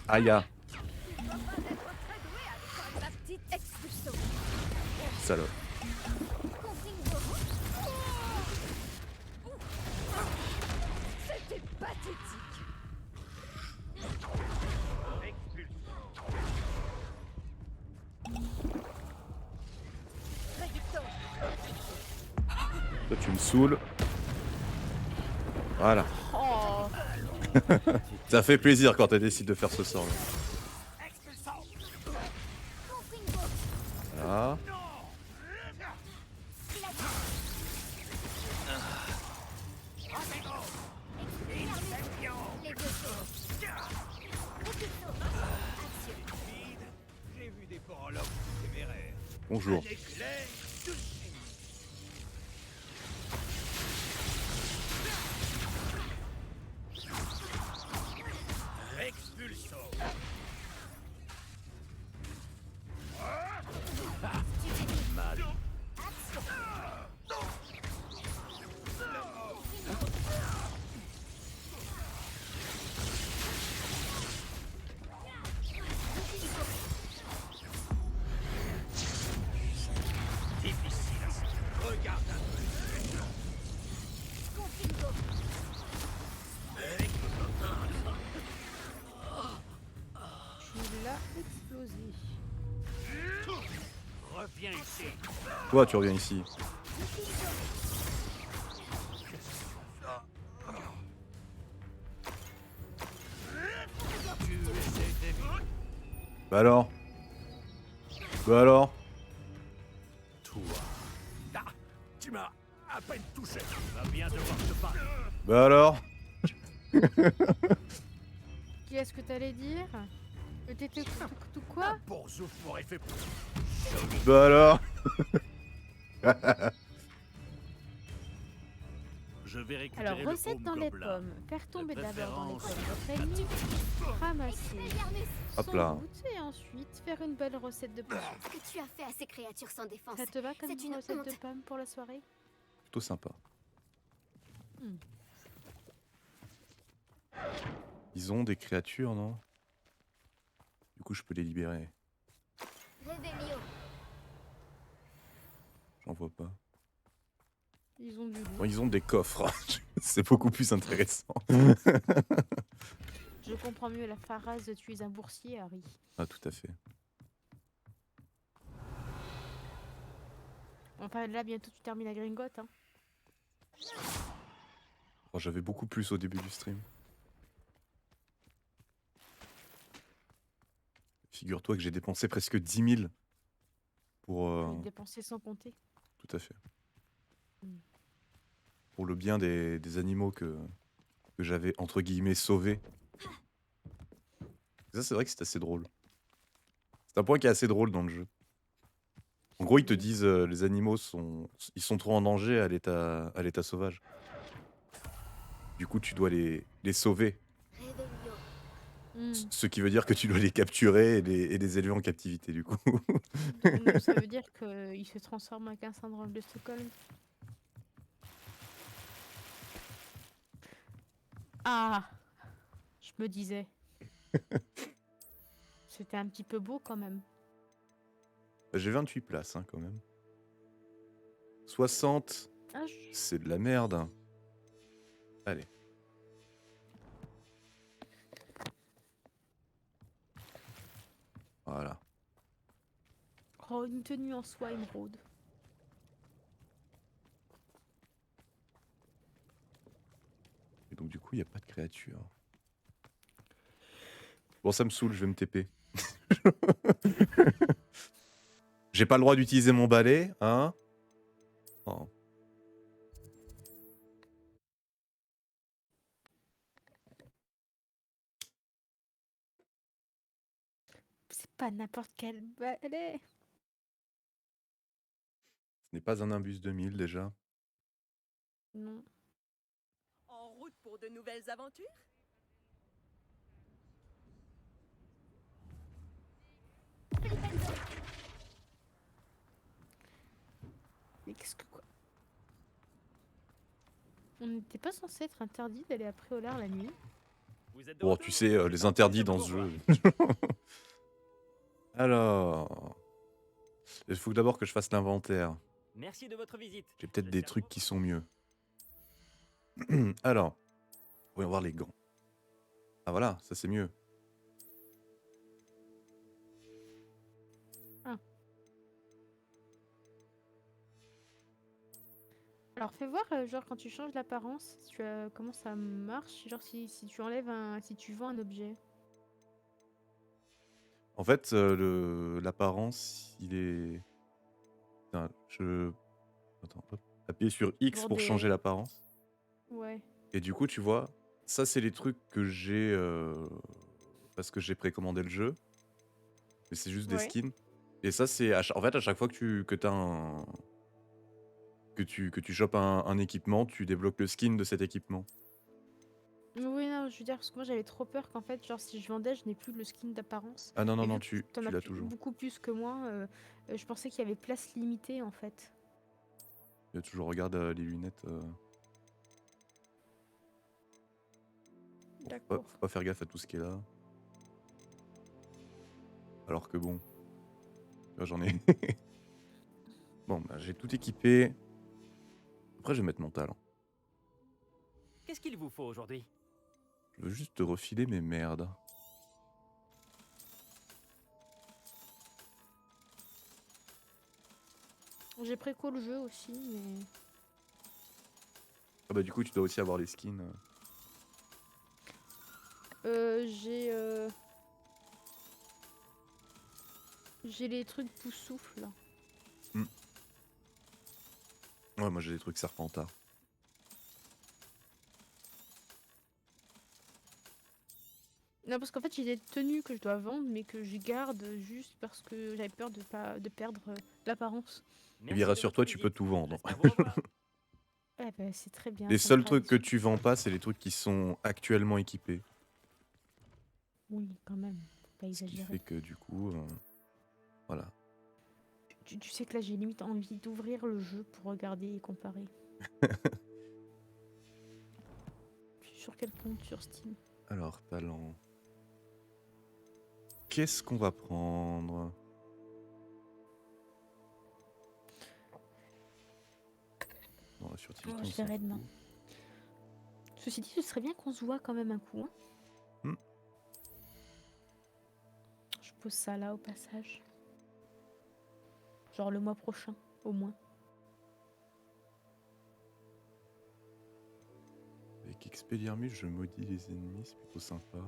Aïe. La petite expulsion. Salope. C'était pathétique. Toi, tu me saoules. Voilà. Oh, Ça fait plaisir quand tu décides de faire ce sort. Voilà. J'ai vu des porcs téméraires. Bonjour. Expulso. Mal. Difficile. Regarde un peu. tu l'as explosé. Reviens ici. Toi, tu reviens ici. Tu essaies d'éviter. Bah alors. Bah alors. Toi. Ah, tu m'as à peine touché. Tu vas bien devoir te battre. Bah alors. Qu'est-ce que t'allais dire? Que t'étais tout quoi? Pour Zouf m'aurait fait. Bah alors. Je vais récupérer Alors, le recette home dans les gobelin. pommes. Faire tomber De d'abord dans les préférence. pommes votre ennemi, ramasser Hop son là. goût et ensuite faire une belle recette de potion. Ce que tu as fait à ces créatures sans défense. Ça te va comme C'est une recette honte. de pommes pour la soirée? Plutôt sympa. Hmm. Ils ont des créatures, non? Du coup, je peux les libérer. Réveillon. J'en vois pas. Ils ont du goût. Bon, ils ont des coffres. C'est beaucoup plus intéressant. Je comprends mieux la phrase « tu es un boursier, Harry ». Ah, tout à fait. Enfin, là, bientôt, tu termines la gringote. Hein. Oh, j'avais beaucoup plus au début du stream. Figure-toi que j'ai dépensé presque 10 000 pour... Dépenser sans compter. Tout à fait. Mm. Pour le bien des animaux que j'avais, entre guillemets, sauvés. Et ça, c'est vrai que c'est assez drôle. C'est un point qui est assez drôle dans le jeu. En gros, ils te disent les animaux ils sont trop en danger à l'état sauvage. Du coup, tu dois les sauver. Mm. Ce qui veut dire que tu dois les capturer et les élever en captivité, du coup. Donc, ça veut dire qu'il se transforme avec un syndrome de Stockholm. Ah, je me disais. C'était un petit peu beau quand même. J'ai 28 places, hein, quand même. 60, Ah, c'est de la merde. Allez. Voilà. Oh, une tenue en soie émeraude. Et donc, du coup, il n'y a pas de créature. Bon, ça me saoule, je vais me TP. J'ai pas le droit d'utiliser mon balai, hein? Oh. C'est pas n'importe quel balai. Ce n'est pas un Nimbus 2000 déjà. Non. En route pour de nouvelles aventures? Mais qu'est-ce que quoi? On n'était pas censé être interdit d'aller à Préolard la nuit. Bon, tu sais, les interdits dans ce jeu. Alors... Il faut d'abord que je fasse l'inventaire. Merci de votre visite. J'ai peut-être des trucs qui sont mieux. Alors, voyons voir les gants. Ah voilà, ça c'est mieux. Ah. Alors fais voir, genre quand tu changes l'apparence, si comment ça marche, genre si tu enlèves si tu vends un objet. En fait, l'apparence, il est... Putain, Attends, hop. Appuyez sur X pour changer l'apparence. Ouais. Et du coup, tu vois, ça c'est les trucs que j'ai... Parce que j'ai précommandé le jeu. Mais c'est juste des skins. Et ça, c'est... En fait, à chaque fois que t'as un... Que tu chopes un équipement, tu débloques le skin de cet équipement. Oui, non, je veux dire, parce que moi j'avais trop peur qu'en fait, genre si je vendais, je n'ai plus le skin d'apparence. Ah non, non, Et non, vu que tu t'en as l'as toujours. beaucoup plus que moi, je pensais qu'il y avait place limitée en fait. Il y a toujours, regarde les lunettes. D'accord. Faut pas faire gaffe à tout ce qui est là. Alors que bon, là, j'en ai. Bon, bah, j'ai tout équipé. Après, je vais mettre mon talent. Qu'est-ce qu'il vous faut aujourd'hui? Je veux juste te refiler mes merdes. J'ai préco le jeu aussi, mais... Ah bah du coup, tu dois aussi avoir les skins. J'ai les trucs pouce-souffle. là. Ouais, moi j'ai des trucs Serpentard. Non, parce qu'en fait, j'ai des tenues que je dois vendre, mais que je garde juste parce que j'avais peur de perdre l'apparence. Et bien rassure-toi, tu peux tout vendre. Eh ben, c'est très bien. Les ça me seuls fera trucs que des tu vends pas, c'est les trucs qui sont actuellement équipés. Oui, quand même. Faut pas Ce qui exagérer. fait que du coup, voilà. Tu sais que là, j'ai limite envie d'ouvrir le jeu pour regarder et comparer. Sur quel compte? Sur Steam? Alors, talent. Qu'est-ce qu'on va prendre? Non, la furtivité, on Je s'en verrai fout. demain. Ceci dit, ce serait bien qu'on se voit quand même un coup. Hein. Je pose ça là au passage. Genre le mois prochain, au moins. XP l'Irmus, je maudis les ennemis, c'est plutôt sympa.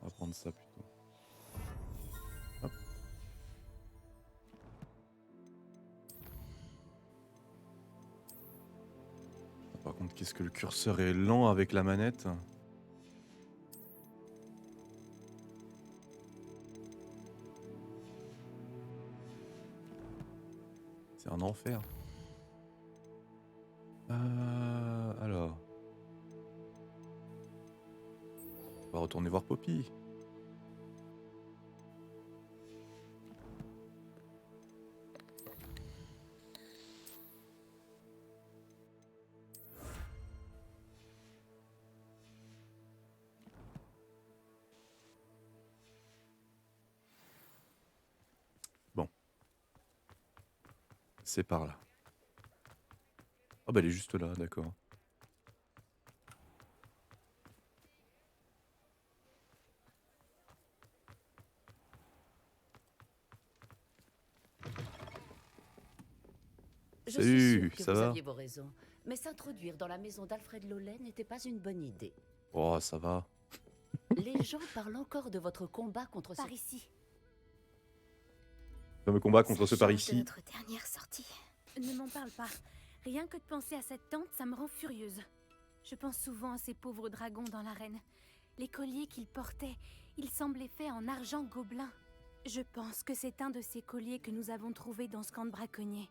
On va prendre ça plutôt. Hop. Par contre, qu'est-ce que le curseur est lent avec la manette. C'est un enfer. Alors. On va retourner voir Poppy. Bon. C'est par là. Ah bah elle est juste là, d'accord. Je suis Salut, sûre que ça vous va? aviez vos raisons, mais s'introduire dans la maison d'Alfred Lollet n'était pas une bonne idée. Oh, ça va. Les gens parlent encore de votre combat contre Par ici. Fameux combat contre ce Ça par change de ici. notre dernière sortie. Ne m'en parle pas. Rien que de penser à cette tente, ça me rend furieuse. Je pense souvent à ces pauvres dragons dans l'arène. Les colliers qu'ils portaient, ils semblaient faits en argent gobelin. Je pense que c'est un de ces colliers que nous avons trouvé dans ce camp de braconniers.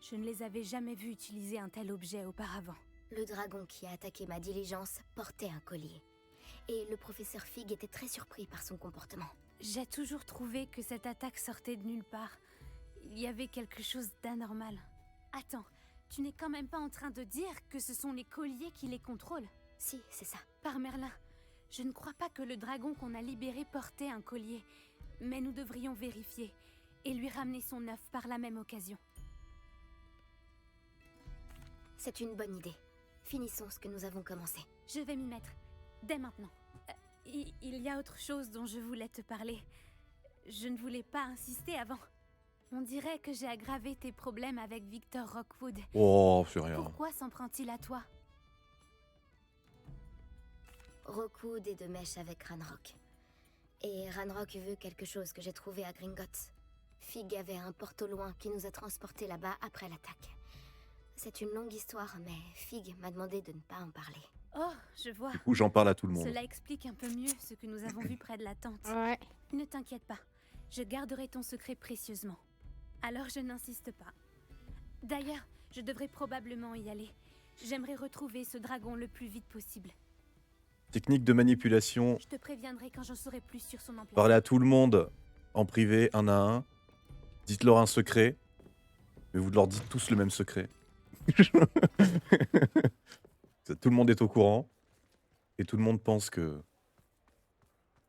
Je ne les avais jamais vus utiliser un tel objet auparavant. Le dragon qui a attaqué ma diligence portait un collier. Et le professeur Fig était très surpris par son comportement. J'ai toujours trouvé que cette attaque sortait de nulle part. Il y avait quelque chose d'anormal. Attends, tu n'es quand même pas en train de dire que ce sont les colliers qui les contrôlent? Si, c'est ça. Par Merlin, je ne crois pas que le dragon qu'on a libéré portait un collier. Mais nous devrions vérifier et lui ramener son œuf par la même occasion. C'est une bonne idée. Finissons ce que nous avons commencé. Je vais m'y mettre, dès maintenant. Il y a autre chose dont je voulais te parler. Je ne voulais pas insister avant. On dirait que j'ai aggravé tes problèmes avec Victor Rockwood. Oh, c'est rien. Pourquoi s'en prend-il à toi? Rockwood est de mèche avec Ranrock. Et Ranrock veut quelque chose que j'ai trouvé à Gringotts. Fig avait un porte au loin qui nous a transportés là-bas après l'attaque. C'est une longue histoire, mais Fig m'a demandé de ne pas en parler. Oh, je vois. Du coup, j'en parle à tout le monde. Cela explique un peu mieux ce que nous avons vu près de la tente. Ouais. Ne t'inquiète pas, je garderai ton secret précieusement. Alors je n'insiste pas. D'ailleurs, je devrais probablement y aller. J'aimerais retrouver ce dragon le plus vite possible. Technique de manipulation. Je te préviendrai quand j'en saurai plus sur son emplacement. Parlez à tout le monde en privé, un à un. Dites-leur un secret. Mais vous leur dites tous le même secret. Tout le monde est au courant. Et tout le monde pense que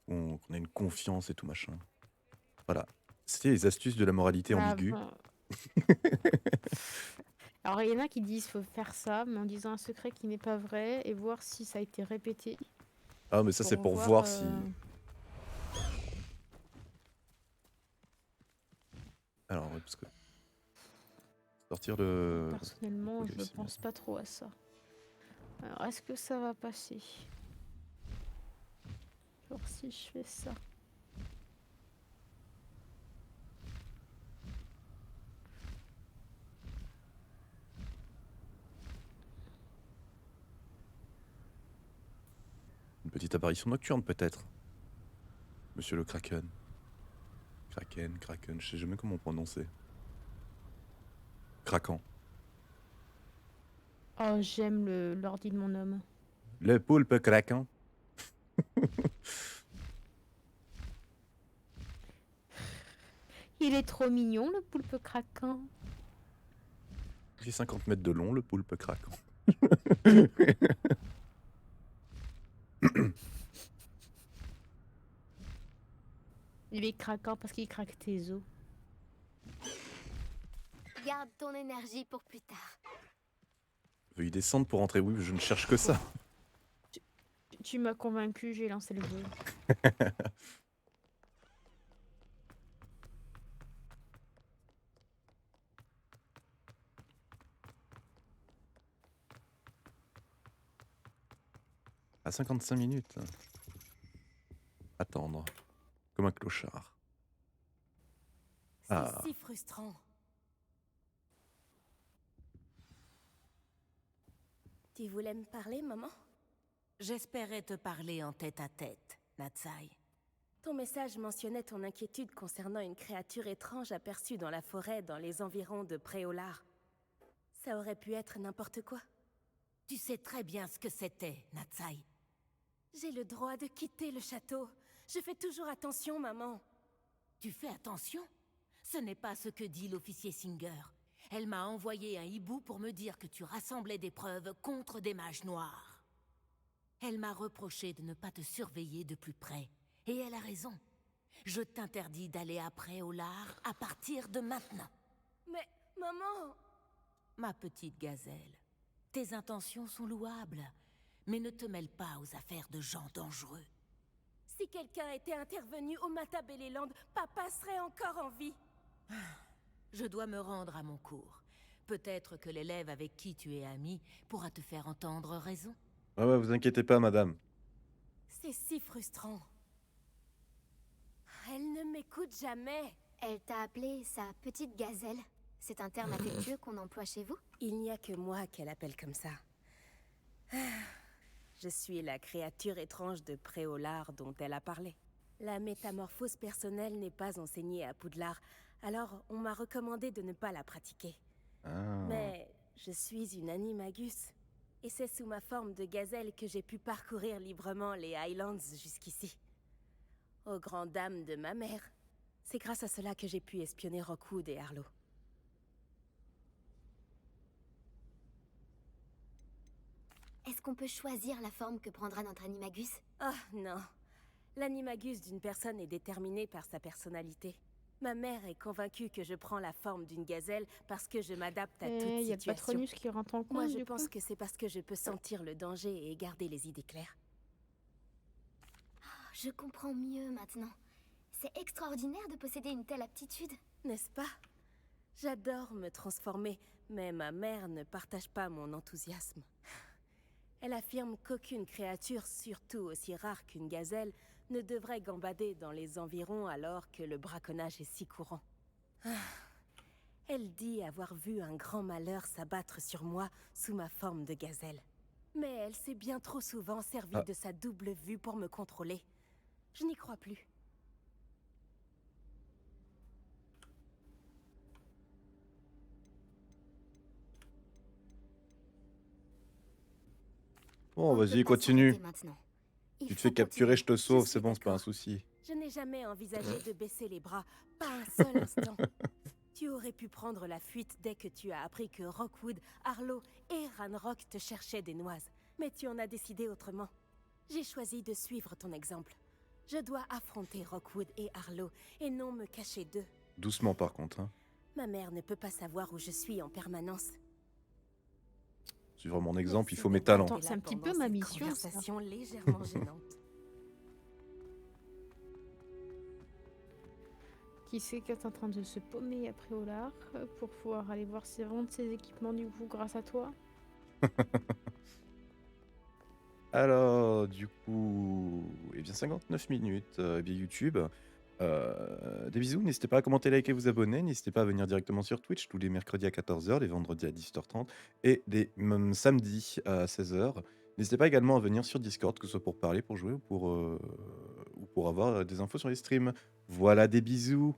qu'on a une confiance et tout machin. Voilà. C'était les astuces de la moralité ambiguë. Bon. Alors il y en a qui disent faut faire ça, mais en disant un secret qui n'est pas vrai et voir si ça a été répété. Ah mais ça c'est pour voir si... Alors ouais, parce que... Sortir le... Personnellement, je ne pense pas trop à ça. Alors est-ce que ça va passer? Genre si je fais ça. Une petite apparition nocturne peut-être. Monsieur le Kraken. Kraken, je sais jamais comment prononcer. Kraken. Oh, j'aime l'ordi de mon homme. Le poulpe Kraken. Il est trop mignon, le poulpe craquant. Il fait 50 mètres de long, le poulpe Kraken. Il est craquant parce qu'il craque tes os. Garde ton énergie pour plus tard. Veuillez descendre pour entrer. Oui, je ne cherche que ça. Tu m'as convaincu, j'ai lancé le jeu. À 55 minutes. Attendre. Comme un clochard. C'est Ah. si frustrant. Tu voulais me parler, maman? J'espérais te parler en tête-à-tête, Natsai. Ton message mentionnait ton inquiétude concernant une créature étrange aperçue dans la forêt dans les environs de Préolard. Ça aurait pu être n'importe quoi. Tu sais très bien ce que c'était, Natsai. J'ai le droit de quitter le château. Je fais toujours attention, maman. Tu fais attention? Ce n'est pas ce que dit l'officier Singer. Elle m'a envoyé un hibou pour me dire que tu rassemblais des preuves contre des mages noirs. Elle m'a reproché de ne pas te surveiller de plus près. Et elle a raison. Je t'interdis d'aller à Préolard à partir de maintenant. Mais, maman... Ma petite gazelle, tes intentions sont louables, mais ne te mêle pas aux affaires de gens dangereux. Si quelqu'un était intervenu au Matabeleland, papa serait encore en vie. Je dois me rendre à mon cours. Peut-être que l'élève avec qui tu es ami pourra te faire entendre raison. Ouais, vous inquiétez pas, madame. C'est si frustrant. Elle ne m'écoute jamais. Elle t'a appelé sa petite gazelle. C'est un terme affectueux qu'on emploie chez vous? Il n'y a que moi qu'elle appelle comme ça. Je suis la créature étrange de Préolard dont elle a parlé. La métamorphose personnelle n'est pas enseignée à Poudlard, alors on m'a recommandé de ne pas la pratiquer. Mais je suis une animagus, et c'est sous ma forme de gazelle que j'ai pu parcourir librement les Highlands jusqu'ici. Aux grandes dames de ma mère. C'est grâce à cela que j'ai pu espionner Rockwood et Arlo. Est-ce qu'on peut choisir la forme que prendra notre animagus? Oh non. L'animagus d'une personne est déterminé par sa personnalité. Ma mère est convaincue que je prends la forme d'une gazelle parce que je m'adapte à toute situation. Il y a le Patronus qui rentre en compte. Moi, je pense que c'est parce que je peux sentir le danger et garder les idées claires. Oh, je comprends mieux maintenant. C'est extraordinaire de posséder une telle aptitude. N'est-ce pas? J'adore me transformer, mais ma mère ne partage pas mon enthousiasme. Elle affirme qu'aucune créature, surtout aussi rare qu'une gazelle, ne devrait gambader dans les environs alors que le braconnage est si courant. Elle dit avoir vu un grand malheur s'abattre sur moi sous ma forme de gazelle. Mais elle s'est bien trop souvent servie de sa double vue pour me contrôler. Je n'y crois plus. Bon, vas-y, continue. Tu te fais capturer, je te sauve, c'est bon, c'est pas un souci. Je n'ai jamais envisagé de baisser les bras, pas un seul instant. Tu aurais pu prendre la fuite dès que tu as appris que Rockwood, Arlo et Ranrock te cherchaient des noises. Mais tu en as décidé autrement. J'ai choisi de suivre ton exemple. Je dois affronter Rockwood et Arlo, et non me cacher d'eux. Doucement par contre. Hein. Ma mère ne peut pas savoir où je suis en permanence. Suivre mon exemple, il faut mes talents. C'est un petit peu ma mission. Conversation légèrement gênante. Qui sait qu'elle est en train de se paumer à Préolard pour pouvoir aller voir si vendre ses équipements du coup grâce à toi. Alors, du coup, eh bien 59 minutes, eh bien YouTube. Des bisous, n'hésitez pas à commenter, liker, vous abonner, n'hésitez pas à venir directement sur Twitch tous les mercredis à 14h, les vendredis à 18h30 et des samedis à 16h. N'hésitez pas également à venir sur Discord, que ce soit pour parler, pour jouer ou pour avoir des infos sur les streams. Voilà, des bisous.